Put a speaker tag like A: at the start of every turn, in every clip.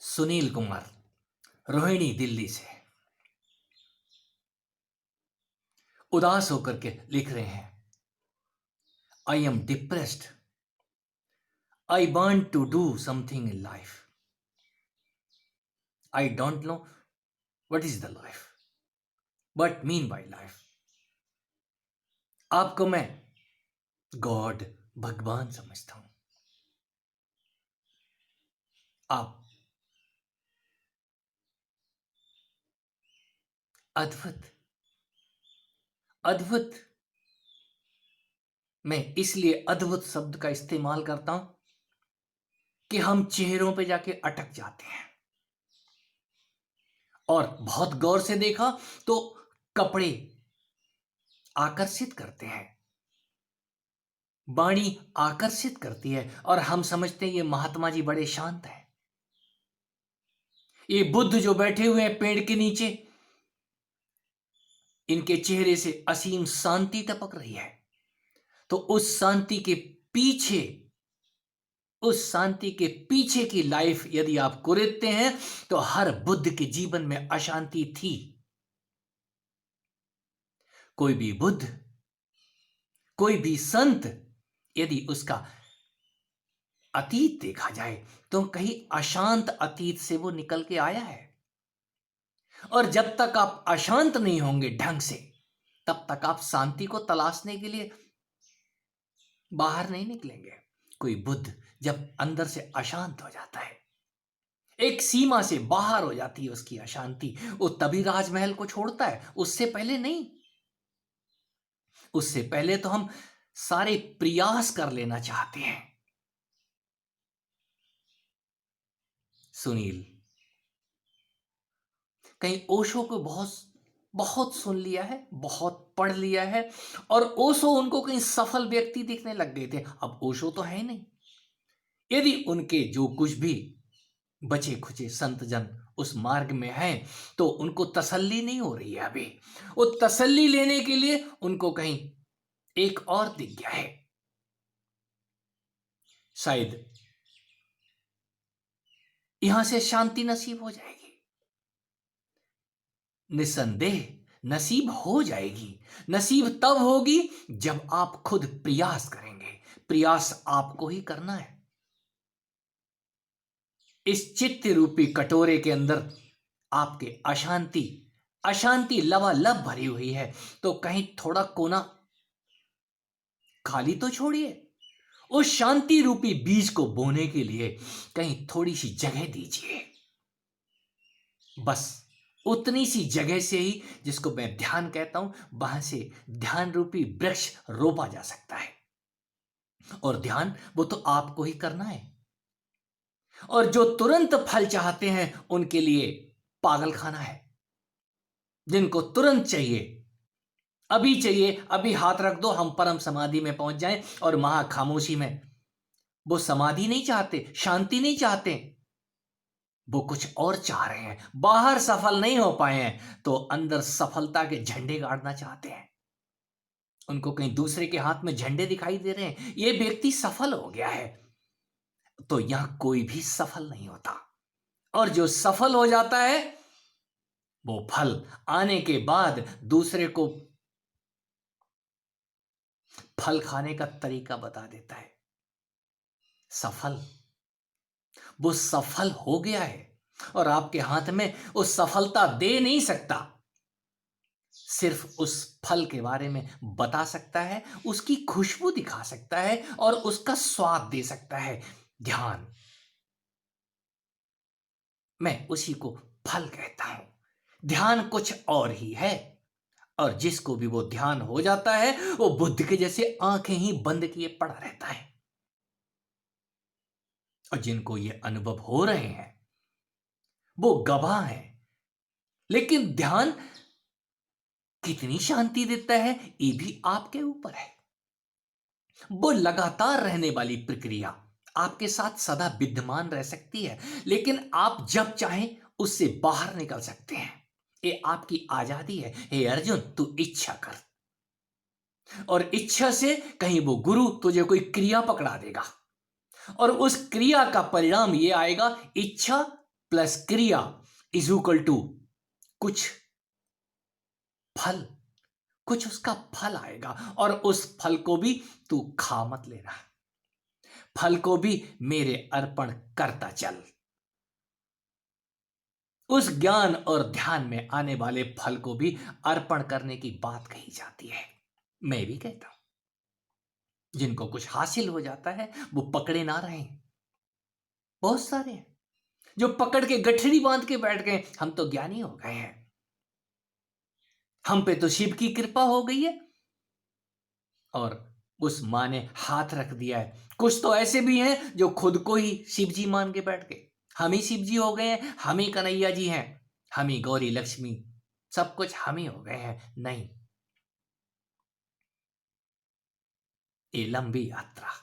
A: सुनील कुमार, रोहिणी, दिल्ली से उदास होकर के लिख रहे हैं। I am depressed. I want to do something in life. I don't know what is the life, but mean by life. आपको मैं गॉड, भगवान समझता हूं। आप अद्भुत, अद्भुत। मैं इसलिए अद्भुत शब्द का इस्तेमाल करता हूं कि हम चेहरों पे जाके अटक जाते हैं। और बहुत गौर से देखा तो कपड़े आकर्षित करते हैं, वाणी आकर्षित करती है, और हम समझते हैं ये महात्मा जी बड़े शांत हैं। ये बुद्ध जो बैठे हुए हैं पेड़ के नीचे, इनके चेहरे से असीम शांति टपक रही है। तो उस शांति के पीछे, उस शांति के पीछे की लाइफ यदि आप कुरेदते हैं तो हर बुद्ध के जीवन में अशांति थी। कोई भी बुद्ध, कोई भी संत, यदि उसका अतीत देखा जाए तो कहीं अशांत अतीत से वो निकल के आया है। और जब तक आप अशांत नहीं होंगे ढंग से, तब तक आप शांति को तलाशने के लिए बाहर नहीं निकलेंगे। कोई बुद्ध जब अंदर से अशांत हो जाता है, एक सीमा से बाहर हो जाती है उसकी अशांति, वो तभी राजमहल को छोड़ता है, उससे पहले नहीं। उससे पहले तो हम सारे प्रयास कर लेना चाहते हैं। सुनील, कहीं ओशो को बहुत बहुत सुन लिया है, बहुत पढ़ लिया है, और ओशो उनको कहीं सफल व्यक्ति दिखने लग गए थे। अब ओशो तो है नहीं। यदि उनके जो कुछ भी बचे खुचे संत जन उस मार्ग में हैं तो उनको तसल्ली नहीं हो रही है। अभी वो तसल्ली लेने के लिए उनको कहीं एक और दिख गया है। शायद यहां से शांति नसीब हो जाएगी। निसंदेह नसीब हो जाएगी। नसीब तब होगी जब आप खुद प्रयास करेंगे। प्रयास आपको ही करना है। इस चित्त रूपी कटोरे के अंदर आपके अशांति अशांति लबालब भरी हुई है, तो कहीं थोड़ा कोना खाली तो छोड़िए। उस शांति रूपी बीज को बोने के लिए कहीं थोड़ी सी जगह दीजिए। बस उतनी सी जगह से ही, जिसको मैं ध्यान कहता हूं, वहां से ध्यान रूपी वृक्ष रोपा जा सकता है। और ध्यान वो तो आपको ही करना है। और जो तुरंत फल चाहते हैं उनके लिए पागल खाना है। जिनको तुरंत चाहिए, अभी चाहिए, अभी हाथ रख दो, हम परम समाधि में पहुंच जाएं, और महा खामोशी में। वो समाधि नहीं चाहते, शांति नहीं चाहते, वो कुछ और चाह रहे हैं। बाहर सफल नहीं हो पाए हैं तो अंदर सफलता के झंडे गाड़ना चाहते हैं। उनको कहीं दूसरे के हाथ में झंडे दिखाई दे रहे हैं, ये व्यक्ति सफल हो गया है। तो यहां कोई भी सफल नहीं होता। और जो सफल हो जाता है वो फल आने के बाद दूसरे को फल खाने का तरीका बता देता है। सफल, वो सफल हो गया है, और आपके हाथ में वो सफलता दे नहीं सकता। सिर्फ उस फल के बारे में बता सकता है, उसकी खुशबू दिखा सकता है, और उसका स्वाद दे सकता है। ध्यान, मैं उसी को फल कहता हूं। ध्यान कुछ और ही है। और जिसको भी वो ध्यान हो जाता है, वो बुद्ध के जैसे आंखें ही बंद किए पड़ा रहता है। और जिनको ये अनुभव हो रहे हैं वो गवाह हैं। लेकिन ध्यान कितनी शांति देता है ये भी आपके ऊपर है। वो लगातार रहने वाली प्रक्रिया आपके साथ सदा विद्यमान रह सकती है, लेकिन आप जब चाहें उससे बाहर निकल सकते हैं। ये आपकी आजादी है। हे अर्जुन, तू इच्छा कर, और इच्छा से कहीं वो गुरु तुझे कोई क्रिया पकड़ा देगा, और उस क्रिया का परिणाम ये आएगा, इच्छा प्लस क्रिया इज इक्वल टू कुछ फल, कुछ उसका फल आएगा, और उस फल को भी तू खा मत लेना, फल को भी मेरे अर्पण करता चल। उस ज्ञान और ध्यान में आने वाले फल को भी अर्पण करने की बात कही जाती है। मैं भी कहता हूं, जिनको कुछ हासिल हो जाता है वो पकड़े ना रहे। बहुत सारे हैं जो पकड़ के गठरी बांध के बैठ गए, हम तो ज्ञानी हो गए हैं, हम पे तो शिव की कृपा हो गई है, और उस मां ने हाथ रख दिया है। कुछ तो ऐसे भी हैं जो खुद को ही शिव जी मान के बैठ गए, हम ही शिव जी हो गए हैं, हम ही कन्हैया जी हैं, हम ही गौरी लक्ष्मी, सब कुछ हम ही हो गए हैं। नहीं, ये लंबी यात्रा।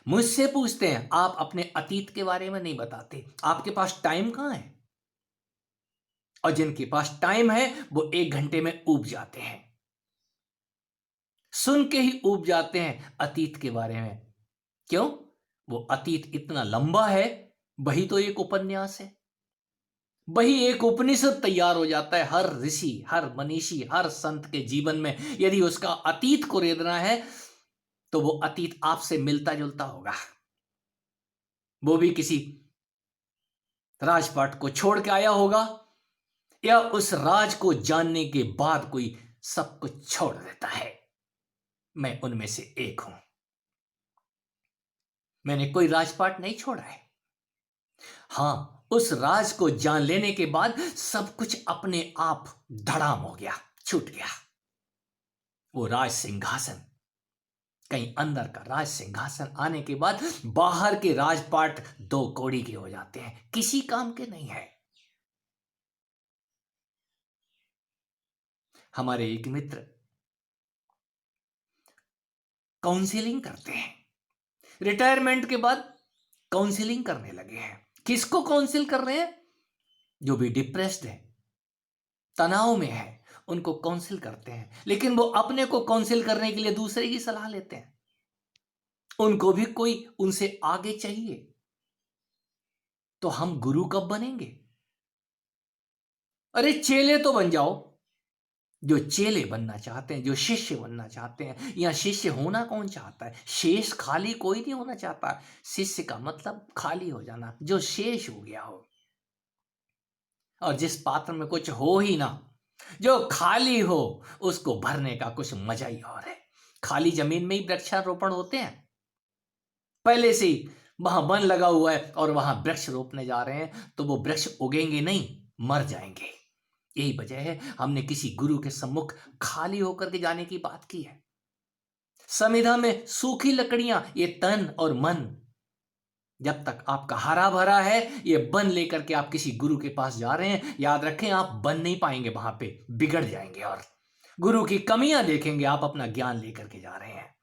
A: मुझसे पूछते हैं आप अपने अतीत के बारे में नहीं बताते, आपके पास टाइम कहां है? और जिनके पास टाइम है वो 1 घंटे में ऊब जाते हैं, सुन के ही ऊब जाते हैं अतीत के बारे में। क्यों? वो अतीत इतना लंबा है, वही तो एक उपन्यास है, वही एक उपनिषद तैयार हो जाता है। हर ऋषि, हर मनीषी, हर संत के जीवन में यदि उसका अतीत को रेदना है तो वो अतीत आपसे मिलता जुलता होगा। वो भी किसी राजपाट को छोड़ के आया होगा, या उस राज को जानने के बाद कोई सब कुछ छोड़ देता है। मैं उनमें से एक हूं। मैंने कोई राजपाट नहीं छोड़ा है। हां, उस राज को जान लेने के बाद सब कुछ अपने आप धड़ाम हो गया, छूट गया। वो राज सिंहासन, कहीं अंदर का राज सिंहासन आने के बाद बाहर के राजपाट 2 कौड़ी के हो जाते हैं, किसी काम के नहीं है। हमारे एक मित्र काउंसलिंग करते हैं, रिटायरमेंट के बाद काउंसलिंग करने लगे हैं। किसको काउंसिल कर रहे हैं? जो भी डिप्रेस्ड है, तनाव में है, उनको काउंसिल करते हैं। लेकिन वो अपने को काउंसिल करने के लिए दूसरे की सलाह लेते हैं, उनको भी कोई उनसे आगे चाहिए। तो हम गुरु कब बनेंगे? अरे चेले तो बन जाओ। जो चेले बनना चाहते हैं, जो शिष्य बनना चाहते हैं, या शिष्य होना कौन चाहता है? शेष खाली कोई नहीं होना चाहता। शिष्य का मतलब खाली हो जाना, जो शेष हो गया हो, और जिस पात्र में कुछ हो ही ना, जो खाली हो, उसको भरने का कुछ मजा ही और है। खाली जमीन में ही वृक्षारोपण होते हैं, पहले से ही वहां वन लगा हुआ है और वहां वृक्ष रोपने जा रहे हैं, तो वो वृक्ष उगेंगे नहीं, मर जाएंगे। यही वजह है हमने किसी गुरु के सम्मुख खाली होकर के जाने की बात की है। संविधा में सूखी लकड़ियां, ये तन और मन, जब तक आपका हरा भरा है, ये बन लेकर के आप किसी गुरु के पास जा रहे हैं, याद रखें आप बन नहीं पाएंगे, वहां पे बिगड़ जाएंगे और गुरु की कमियां देखेंगे। आप अपना ज्ञान लेकर के जा रहे हैं।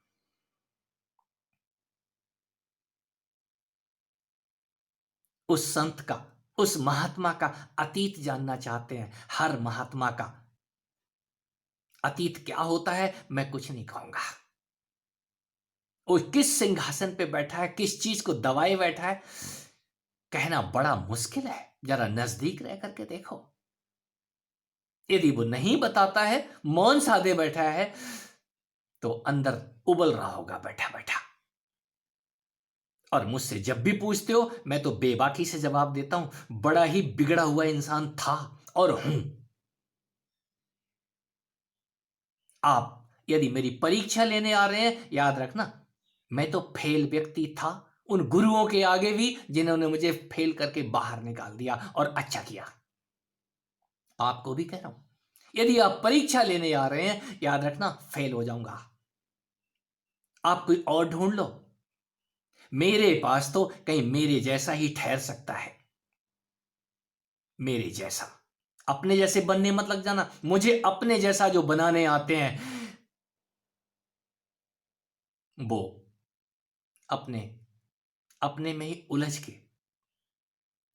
A: उस संत का, उस महात्मा का अतीत जानना चाहते हैं। हर महात्मा का अतीत क्या होता है मैं कुछ नहीं कहूंगा। वो किस सिंहासन पे बैठा है, किस चीज को दबाए बैठा है, कहना बड़ा मुश्किल है। जरा नजदीक रह करके देखो। यदि वो नहीं बताता है, मौन साधे बैठा है, तो अंदर उबल रहा होगा बैठा बैठा। और मुझसे जब भी पूछते हो, मैं तो बेबाकी से जवाब देता हूं, बड़ा ही बिगड़ा हुआ इंसान था और हूं। आप यदि मेरी परीक्षा लेने आ रहे हैं, याद रखना मैं तो फेल व्यक्ति था, उन गुरुओं के आगे भी जिन्होंने मुझे फेल करके बाहर निकाल दिया और अच्छा किया। आपको भी कह रहा हूं, यदि आप परीक्षा लेने आ रहे हैं, याद रखना फेल हो जाऊंगा, आप कोई और ढूंढ लो। मेरे पास तो कहीं मेरे जैसा ही ठहर सकता है। मेरे जैसा, अपने जैसे बनने मत लग जाना। मुझे अपने जैसा जो बनाने आते हैं, वो अपने अपने में ही उलझ के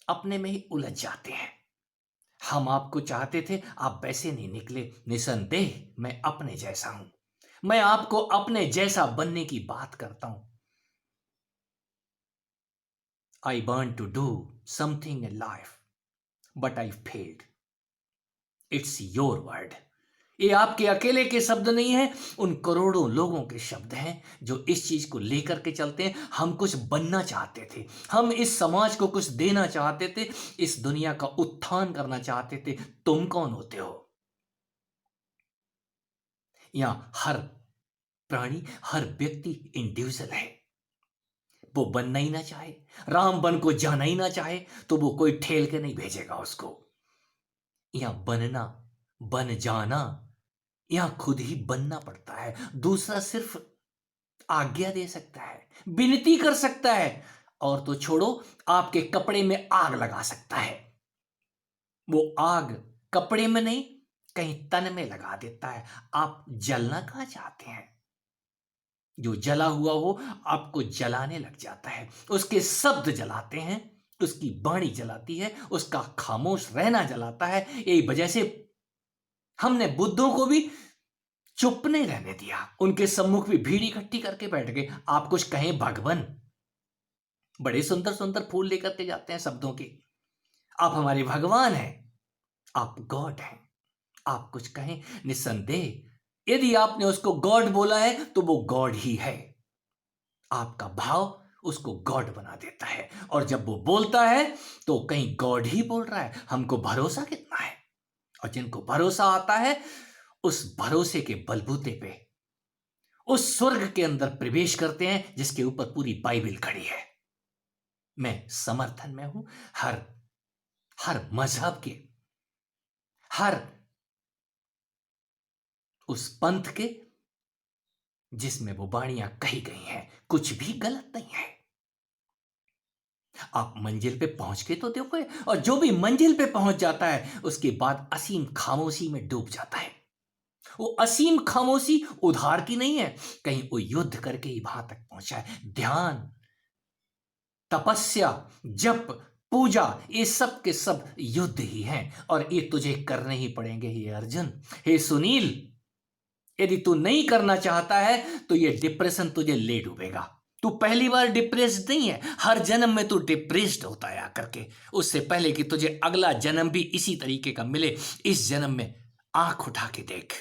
A: अपने में ही उलझ जाते हैं। हम आपको चाहते थे, आप वैसे नहीं निकले। निसंदेह मैं अपने जैसा हूं। मैं आपको अपने जैसा बनने की बात करता हूं। I want to do something in life but I failed. It's your word. ये आपके अकेले के शब्द नहीं हैं, उन करोड़ों लोगों के शब्द हैं जो इस चीज को लेकर के चलते हैं। हम कुछ बनना चाहते थे, हम इस समाज को कुछ देना चाहते थे, इस दुनिया का उत्थान करना चाहते थे। तुम कौन होते हो? यहां हर प्राणी, हर व्यक्ति इंडिविजुअल है। वो बनना ही ना चाहे, राम बन को जाना ही ना चाहे, तो वो कोई ठेल के नहीं भेजेगा उसको। यहां बनना, बन जाना, यहां खुद ही बनना पड़ता है। दूसरा सिर्फ आज्ञा दे सकता है, विनती कर सकता है, और तो छोड़ो, आपके कपड़े में आग लगा सकता है। वो आग कपड़े में नहीं, कहीं तन में लगा देता है। आप जलना कहां चाहते हैं? जो जला हुआ हो आपको जलाने लग जाता है। उसके शब्द जलाते हैं, उसकी वाणी जलाती है, उसका खामोश रहना जलाता है। यही वजह से हमने बुद्धों को भी चुप नहीं रहने दिया। उनके सम्मुख भी भीड़ इकट्ठी करके बैठ गए। आप कुछ कहें भगवान, बड़े सुंदर सुंदर फूल लेकर के जाते हैं शब्दों के। आप हमारे भगवान हैं, आप गॉड हैं। आप कुछ कहें, निस्संदेह यदि आपने उसको गॉड बोला है तो वो गॉड ही है। आपका भाव उसको गॉड बना देता है, और जब वो बोलता है तो कहीं गॉड ही बोल रहा है। हमको भरोसा कितना है, और जिनको भरोसा आता है उस भरोसे के बलबूते पे उस स्वर्ग के अंदर प्रवेश करते हैं जिसके ऊपर पूरी बाइबल खड़ी है। मैं समर्थन में हूं हर हर मजहब के, हर उस पंथ के जिसमें वो वाणियां कही गई हैं। कुछ भी गलत नहीं है। आप मंजिल पे पहुंच के तो देखो, और जो भी मंजिल पे पहुंच जाता है उसके बाद असीम खामोशी में डूब जाता है। वो असीम खामोशी उधार की नहीं है, कहीं वो युद्ध करके ही वहां तक पहुंचा है। ध्यान, तपस्या, जप, पूजा, ये सब के सब युद्ध ही हैं, और ये तुझे करने ही पड़ेंगे। हे अर्जुन, हे सुनील, यदि तू नहीं करना चाहता है तो ये डिप्रेशन तुझे ले डूबेगा। तू पहली बार डिप्रेस्ड नहीं है, हर जन्म में तू डिप्रेस्ड होता है आकर के। उससे पहले कि तुझे अगला जन्म भी इसी तरीके का मिले, इस जन्म में आंख उठा के देख।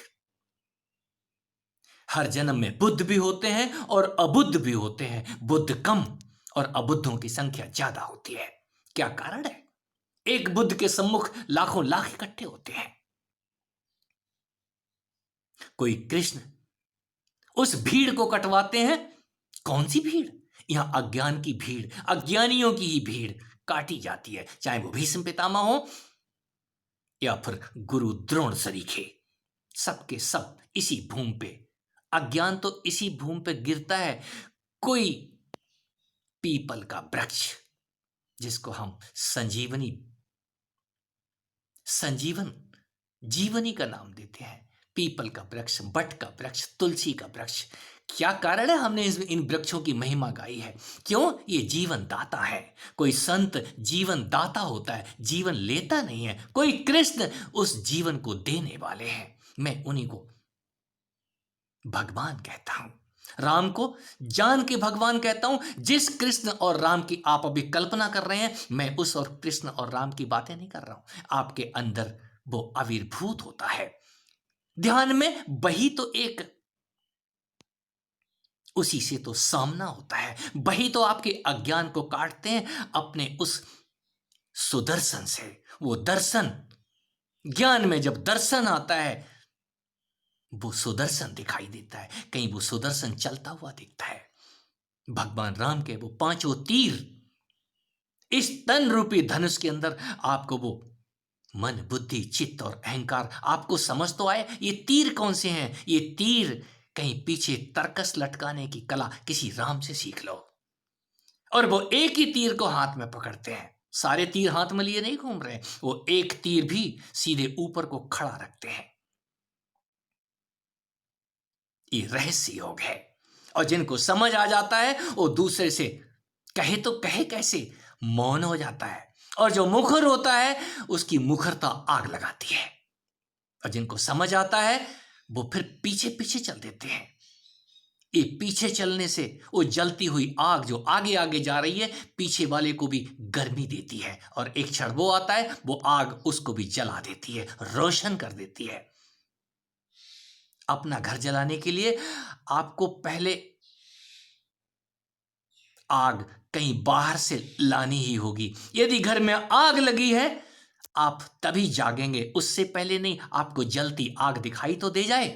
A: हर जन्म में बुद्ध भी होते हैं और अबुद्ध भी होते हैं। बुद्ध कम और अबुद्धों की संख्या ज्यादा होती है। क्या कारण है? एक बुद्ध के सम्मुख लाखों लाख इकट्ठे होते हैं। कोई कृष्ण, उस भीड़ को कटवाते हैं। कौन सी भीड़? यहां अज्ञान की भीड़, अज्ञानियों की ही भीड़ काटी जाती है, चाहे वो भीष्म पितामह हो या फिर गुरु द्रोण सरीखे। सबके सब इसी भूमि पे, अज्ञान तो इसी भूमि पे गिरता है। कोई पीपल का वृक्ष जिसको हम संजीवनी, संजीवन, जीवनी का नाम देते हैं, पीपल का वृक्ष, बट का वृक्ष, तुलसी का वृक्ष। क्या कारण है हमने इन वृक्षों की महिमा गाई है? क्यों? ये जीवन दाता है। कोई संत जीवन दाता होता है, जीवन लेता नहीं है। कोई कृष्ण उस जीवन को देने वाले हैं। मैं उन्हीं को भगवान कहता हूं, राम को जान के भगवान कहता हूं। जिस कृष्ण और राम की आप अभी कल्पना कर रहे हैं, मैं उस और कृष्ण और राम की बातें नहीं कर रहा हूं। आपके अंदर वो आविर्भूत होता है ध्यान में, वही तो एक, उसी से तो सामना होता है। वही तो आपके अज्ञान को काटते हैं अपने उस सुदर्शन से। वो दर्शन, ज्ञान में जब दर्शन आता है वो सुदर्शन दिखाई देता है। कहीं वो सुदर्शन चलता हुआ दिखता है। भगवान राम के वो पांचों तीर इस तन रूपी धनुष के अंदर, आपको वो मन, बुद्धि, चित्त और अहंकार, आपको समझ तो आए ये तीर कौन से हैं? ये तीर कहीं पीछे तर्कस लटकाने की कला किसी राम से सीख लो। और वो एक ही तीर को हाथ में पकड़ते हैं, सारे तीर हाथ में लिए नहीं घूम रहे। वो एक तीर भी सीधे ऊपर को खड़ा रखते हैं। ये रहस्य योग है, और जिनको समझ आ जाता है वो दूसरे से कहे तो कहे कैसे, मौन हो जाता है। और जो मुखर होता है उसकी मुखरता आग लगाती है। और जिनको समझ आता है वो फिर पीछे पीछे चल देते हैं। ये पीछे चलने से वो जलती हुई आग जो आगे आगे जा रही है पीछे वाले को भी गर्मी देती है, और एक क्षण वो आता है वो आग उसको भी जला देती है, रोशन कर देती है। अपना घर जलाने के लिए आपको पहले आग कहीं बाहर से लानी ही होगी। यदि घर में आग लगी है आप तभी जागेंगे, उससे पहले नहीं। आपको जलती आग दिखाई तो दे जाए।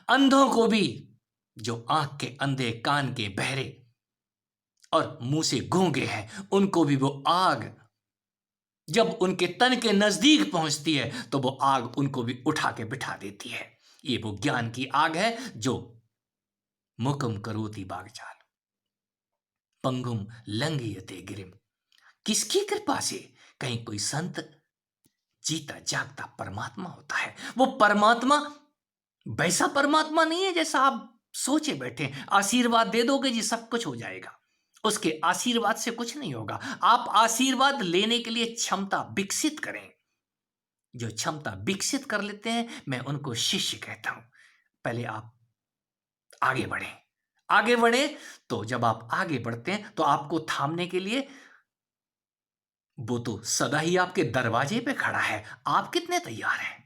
A: अंधों को भी, जो आंख के अंधे, कान के बहरे और मुंह से गूंगे हैं, उनको भी वो आग जब उनके तन के नजदीक पहुंचती है तो वो आग उनको भी उठा के बिठा देती है। ये वो ज्ञान की आग है जो मुकम करोति वागचाल पंगुम लंघयते गिरिम। किसकी कृपा से? कहीं कोई संत जीता जागता परमात्मा होता है। वो परमात्मा वैसा परमात्मा नहीं है जैसा आप सोचे बैठे आशीर्वाद दे दोगे जी सब कुछ हो जाएगा। उसके आशीर्वाद से कुछ नहीं होगा। आप आशीर्वाद लेने के लिए क्षमता विकसित करें। जो क्षमता विकसित कर लेते हैं मैं उनको शिष्य कहता हूं। पहले आप आगे बढ़ें। आगे बढ़े तो जब आप आगे बढ़ते हैं तो आपको थामने के लिए वो तो सदा ही आपके दरवाजे पे खड़ा है। आप कितने तैयार हैं?